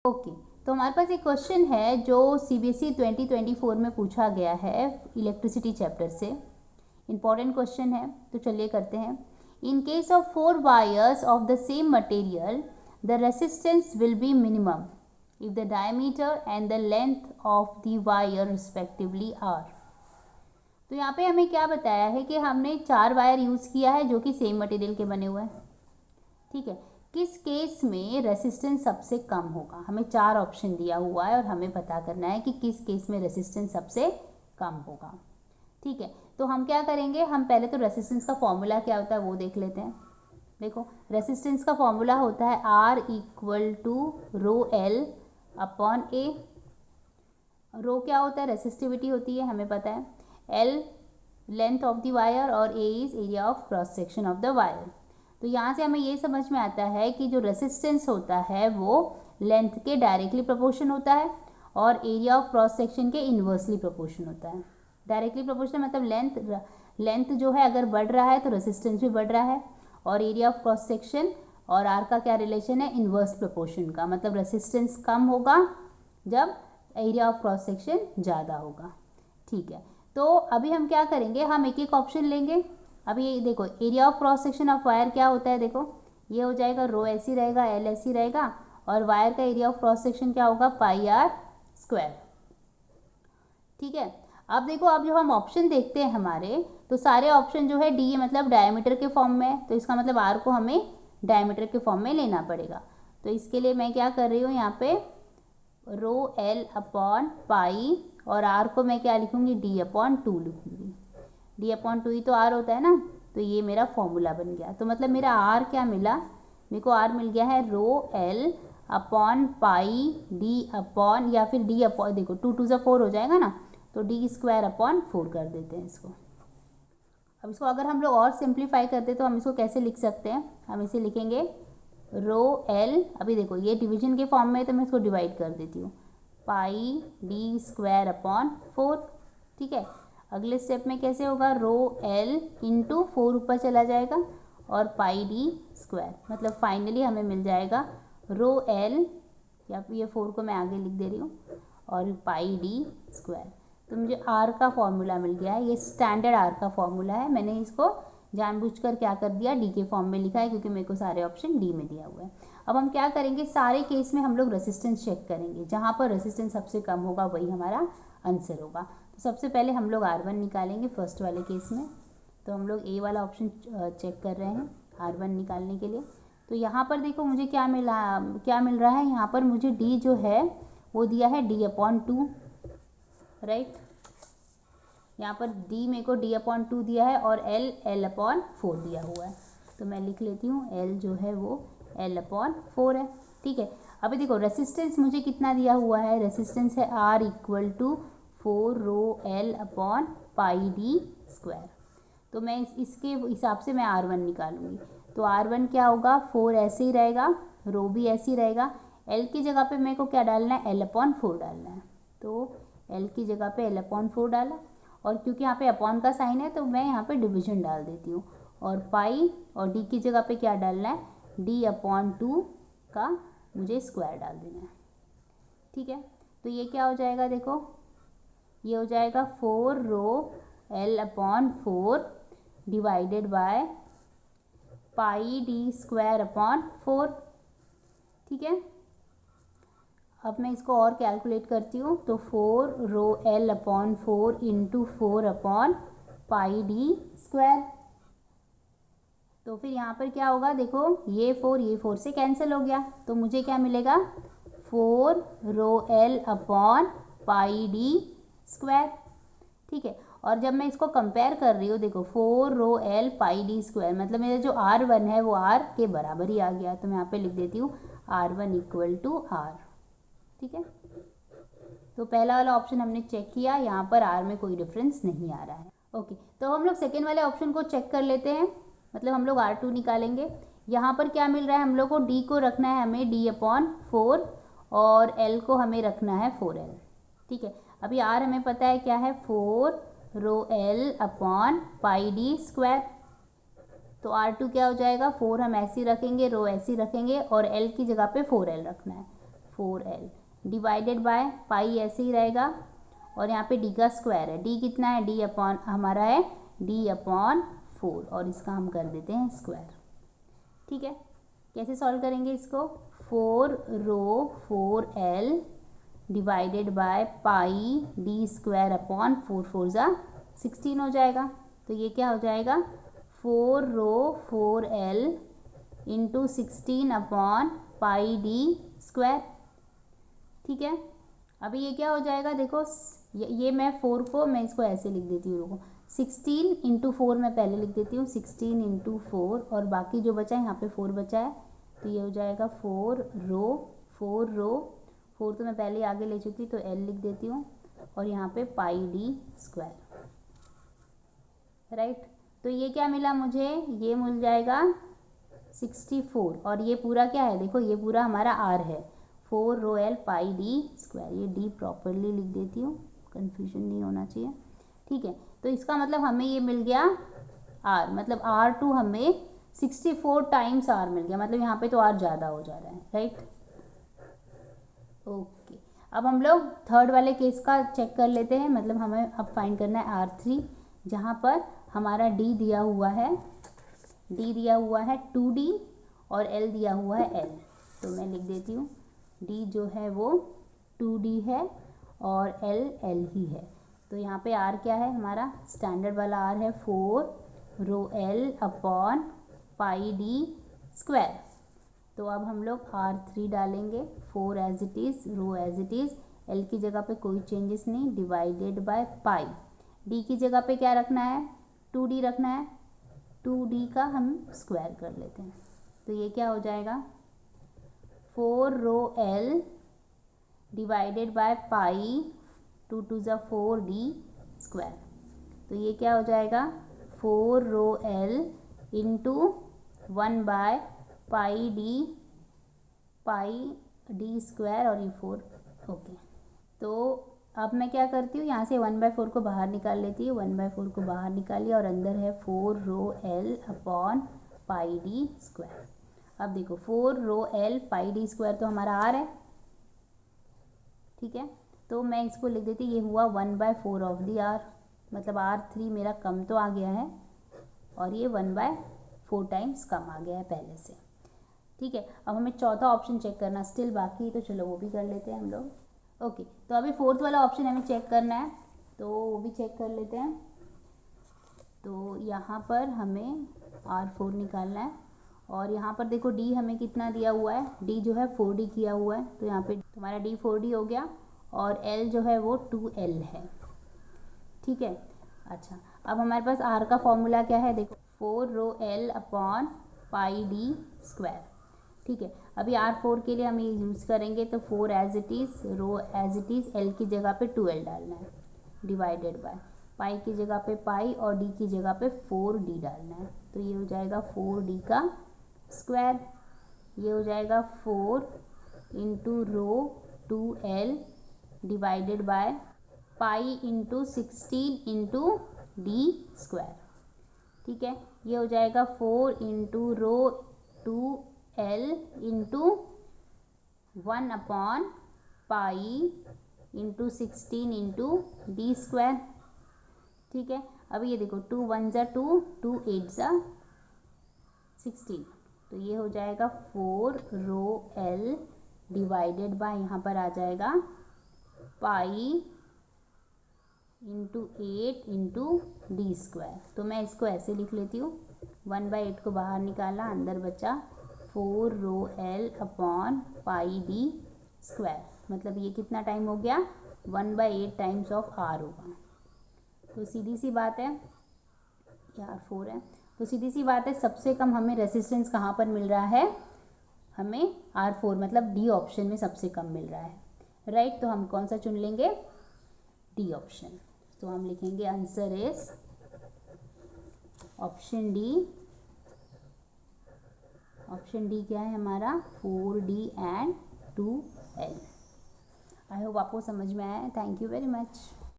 Okay, तो हमारे पास एक क्वेश्चन है जो CBSE 2024 में पूछा गया है इलेक्ट्रिसिटी चैप्टर से। इंपॉर्टेंट क्वेश्चन है, तो चलिए करते हैं। In case of 4 wires of the same material the resistance will be minimum if the diameter and the length of the wire respectively are. तो यहाँ पे हमें क्या बताया है कि हमने 4 वायर यूज़ किया है जो कि सेम मटेरियल के बने हुए हैं। ठीक है, किस केस में रेसिस्टेंस सबसे कम होगा? हमें 4 ऑप्शन दिया हुआ है और हमें पता करना है कि किस केस में रेसिस्टेंस सबसे कम होगा। ठीक है, तो हम क्या करेंगे, हम पहले तो रेसिस्टेंस का फॉर्मूला क्या होता है वो देख लेते हैं। देखो, रेसिस्टेंस का फॉर्मूला होता है R equal to rho L upon A. Rho क्या होता है? रेसिस्टिविटी होती है, हमें पता है। L length of the wire और A is area of cross section of the wire. तो यहाँ से हमें ये समझ में आता है कि जो रेसिस्टेंस होता है वो लेंथ के डायरेक्टली प्रोपोर्शन होता है और एरिया ऑफ क्रॉस सेक्शन के इन्वर्सली प्रोपोर्शन होता है। डायरेक्टली प्रोपोर्शन मतलब लेंथ जो है अगर बढ़ रहा है तो रेसिस्टेंस भी बढ़ रहा है, और एरिया ऑफ क्रॉस सेक्शन और आर का क्या रिलेशन है? इन्वर्स प्रोपोर्शन का। मतलब रेसिस्टेंस कम होगा जब एरिया ऑफ क्रॉस सेक्शन ज़्यादा होगा। ठीक है, तो अभी हम क्या करेंगे, हम एक एक ऑप्शन लेंगे। अभी ये देखो, area of cross section of wire क्या होता है? देखो, ये हो जाएगा रो ऐसी रहेगा, एल ऐसी रहेगा, और वायर का एरिया ऑफ क्रॉस सेक्शन क्या होगा? पाई आर स्क्वायर। ठीक है, अब देखो, अब जो हम ऑप्शन देखते हैं हमारे, तो सारे ऑप्शन जो है डी मतलब डायमीटर के फॉर्म में है, तो इसका मतलब आर को हमें डायमीटर के फॉर्म में लेना पड़ेगा। तो इसके लिए मैं क्या कर रही हूँ, यहाँ पे रो एल अपॉन पाई, और आर को मैं क्या लिखूँगी? डी अपॉन 2 लिखूँगी। डी अपॉन 2 ही तो आर होता है ना, तो ये मेरा फॉर्मूला बन गया। तो मतलब मेरा आर क्या मिला? मेरे को आर मिल गया है रो L upon pi D upon, या फिर डी अपॉन, देखो 2 2 से 4 हो जाएगा ना, तो डी स्क्वायर अपॉन 4 कर देते हैं इसको। अब इसको अगर हम लोग और सिंप्लीफाई करते तो हम इसको कैसे लिख सकते हैं? हम इसे लिखेंगे रो एल, अभी देखो ये डिवीजन के फॉर्म में है तो मैं इसको डिवाइड कर देती हूँ, पाई डी स्क्वायर अपॉन 4। ठीक है, अगले स्टेप में कैसे होगा? रो एल इंटू 4 ऊपर चला जाएगा और पाई डी स्क्वायर, मतलब फाइनली हमें मिल जाएगा रो एल, या ये 4 को मैं आगे लिख दे रही हूँ, और पाई डी स्क्वायर। तो मुझे आर का फॉर्मूला मिल गया है, ये स्टैंडर्ड आर का फॉर्मूला है। मैंने इसको जानबूझकर क्या कर दिया? डी के फॉर्म में लिखा है, क्योंकि मेरे को सारे ऑप्शन डी में दिया हुआ है। अब हम क्या करेंगे, सारे केस में हम लोग रेसिस्टेंस चेक करेंगे, जहाँ पर रेसिस्टेंस सबसे कम होगा वही हमारा आंसर होगा। तो सबसे पहले हम लोग R1 निकालेंगे फर्स्ट वाले केस में। तो हम लोग ए वाला ऑप्शन चेक कर रहे हैं R1 निकालने के लिए। तो यहाँ पर देखो मुझे क्या मिल रहा है, यहाँ पर मुझे D जो है वो दिया है D अपॉन 2, राइट। यहाँ पर D मेरे को D अपॉन 2 दिया है, और L अपॉन 4 दिया हुआ है। तो मैं लिख लेती हूँ L जो है वो L अपॉन 4 है। ठीक है, अभी देखो रेसिस्टेंस मुझे कितना दिया हुआ है? रेसिस्टेंस है R equal to 4 rho L upon pi D square. तो मैं इसके हिसाब से मैं R1 निकालूंगी। तो R1 क्या होगा? 4 ऐसे ही रहेगा, रो भी ऐसे ही रहेगा। L की जगह पे मेरे को क्या डालना है? L अपॉन 4 डालना है। तो L की जगह पे L अपॉन 4 डाला, और क्योंकि यहाँ पे अपॉन का साइन है तो मैं यहाँ पे डिवीजन डाल देती हूँ, और पाई और D की जगह पे क्या डालना है? D अपॉन 2 का मुझे स्क्वायर डाल देना है। ठीक है, तो ये क्या हो जाएगा? देखो, ये हो जाएगा 4 rho L upon 4 divided by pi D square upon 4। ठीक है, अब मैं इसको और कैलकुलेट करती हूँ। तो 4 rho L upon 4 into 4 upon pi D square. तो फिर यहाँ पर क्या होगा? देखो, ये 4 से कैंसिल हो गया, तो मुझे क्या मिलेगा? 4 rho L upon pi D square. ठीक है, और जब मैं इसको कंपेयर कर रही हूँ, देखो 4 रो एल पाई डी स्क्वायर, मतलब मेरा जो R1 है वो R के बराबर ही आ गया। तो मैं यहाँ पे लिख देती हूँ R1 इक्वल टू R। ठीक है, तो पहला वाला ऑप्शन हमने चेक किया, यहाँ पर R में कोई डिफरेंस नहीं आ रहा है। ओके, तो हम लोग सेकेंड वाले ऑप्शन को चेक कर लेते हैं, मतलब हम लोग R2 निकालेंगे। यहाँ पर क्या मिल रहा है? हम लोग को D को रखना है हमें D अपॉन 4, और L को हमें रखना है 4L। ठीक है, अभी R हमें पता है क्या है? 4 rho L upon pi D square. तो R2 क्या हो जाएगा? 4 हम ऐसे रखेंगे, रो ऐसे रखेंगे, और L की जगह पे 4L रखना है। 4l डिवाइडेड बाय पाई ऐसे ही रहेगा, और यहाँ पे d का स्क्वायर है, d कितना है, d अपॉन हमारा है d अपॉन 4, और इसका हम कर देते हैं स्क्वायर। ठीक है, कैसे सॉल्व करेंगे इसको, 4 रो 4l divided by pi d square upon 4 4 जा 16 हो जाएगा। तो ये क्या हो जाएगा, 4 रो 4l into 16 upon pi d square. ठीक है, अभी ये क्या हो जाएगा, देखो ये मैं 4 को मैं इसको ऐसे लिख देती हूँ, रुको 16 इंटू 4 मैं पहले लिख देती हूँ, 16 इंटू 4, और बाकी जो बचा है यहाँ पे 4 बचा है, तो ये हो जाएगा 4 रो 4 तो मैं पहले आगे ले चुकी, तो l लिख देती हूँ, और यहाँ पे पाई d स्क्वायर। राइट, तो ये क्या मिला मुझे, ये मिल जाएगा 64, और ये पूरा क्या है, देखो ये पूरा हमारा r है, 4 रो l पाई d स्क्वायर, ये d प्रॉपरली लिख देती हूँ, कन्फ्यूजन नहीं होना चाहिए। ठीक है, तो इसका मतलब हमें ये मिल गया r, मतलब r2 हमें 64 टाइम्स r मिल गया, मतलब यहाँ पे तो r ज़्यादा हो जा रहा है। राइट, ओके, अब हम लोग थर्ड वाले केस का चेक कर लेते हैं, मतलब हमें अब फाइंड करना है r3, जहाँ पर हमारा d दिया हुआ है, d दिया हुआ है 2d और l दिया हुआ है l। तो मैं लिख देती हूँ, d जो है वो 2d है और l ही है। तो यहाँ पे r क्या है, हमारा स्टैंडर्ड वाला r है 4 rho l upon pi d square. तो अब हम लोग r3 डालेंगे, 4 as it is, rho as it is, l की जगह पे कोई चेंजेस नहीं, डिवाइडेड बाय पाई, d की जगह पे क्या रखना है, 2d रखना है, 2d का हम स्क्वायर कर लेते हैं। तो ये क्या हो जाएगा, 4 rho l divided by pi 2 2 ज़ा 4d स्क्वायर। तो ये क्या हो जाएगा, 4 rho l into 1 by pi d square, और ये 4। ओके, तो अब मैं क्या करती हूँ, यहाँ से 1/4 को बाहर निकाल लेती हूँ, 1/4 को बाहर निकाल लिया, और अंदर है 4 rho l upon pi d square. अब देखो 4 रो l पाई d स्क्वायर तो हमारा r है। ठीक है, तो मैं इसको लिख देती, ये हुआ 1/4 ऑफ दी r, मतलब r3 मेरा कम तो आ गया है, और ये 1/4 टाइम्स कम आ गया है पहले से। ठीक है, अब हमें चौथा ऑप्शन चेक करना स्टिल बाकी, तो चलो वो भी कर लेते हैं हम लोग। ओके, तो अभी फोर्थ वाला ऑप्शन हमें चेक करना है, तो वो भी चेक कर लेते हैं। तो यहाँ पर हमें r4 निकालना है, और यहाँ पर देखो d हमें कितना दिया हुआ है, d जो है 4d किया हुआ है, तो यहाँ पे तुम्हारा d 4d हो गया, और l जो है वो 2l है। ठीक है, अच्छा, अब हमारे पास r का फॉर्मूला क्या है, देखो 4 rho l upon pi d square. ठीक है, अभी r4 के लिए हम ये यूज़ करेंगे, तो 4 as it is, rho as it is, l की जगह पे 2l डालना है, डिवाइडेड बाय पाई की जगह पे पाई और d की जगह पे 4d डालना है। तो ये हो जाएगा 4d का स्क्वायर, ये हो जाएगा 4 into rho 2l divided by pi into 16 into d square. ठीक है, ये हो जाएगा 4 into rho 2l into 1 upon pi into 16 into d square. ठीक है, अब ये देखो 2 1 ज़ा 2, 2 8 ज़ा 16, तो ये हो जाएगा 4 रो l डिवाइडेड बाय, यहाँ पर आ जाएगा pi into 8 into D square. तो मैं इसको ऐसे लिख लेती हूँ, 1/8 को बाहर निकाला, अंदर बचा 4 rho l upon pi d square, मतलब ये कितना टाइम हो गया, 1/8 टाइम्स ऑफ r होगा। तो सीधी सी बात है, यार 4 है, तो सीधी सी बात है, सबसे कम हमें रेसिस्टेंस कहाँ पर मिल रहा है, हमें R4 मतलब डी ऑप्शन में सबसे कम मिल रहा है। राइट, तो हम कौन सा चुन लेंगे, डी ऑप्शन। तो हम लिखेंगे answer is option D. Option D क्या है हमारा, 4D and 2L। I hope आपको समझ में आया है। Thank you very much.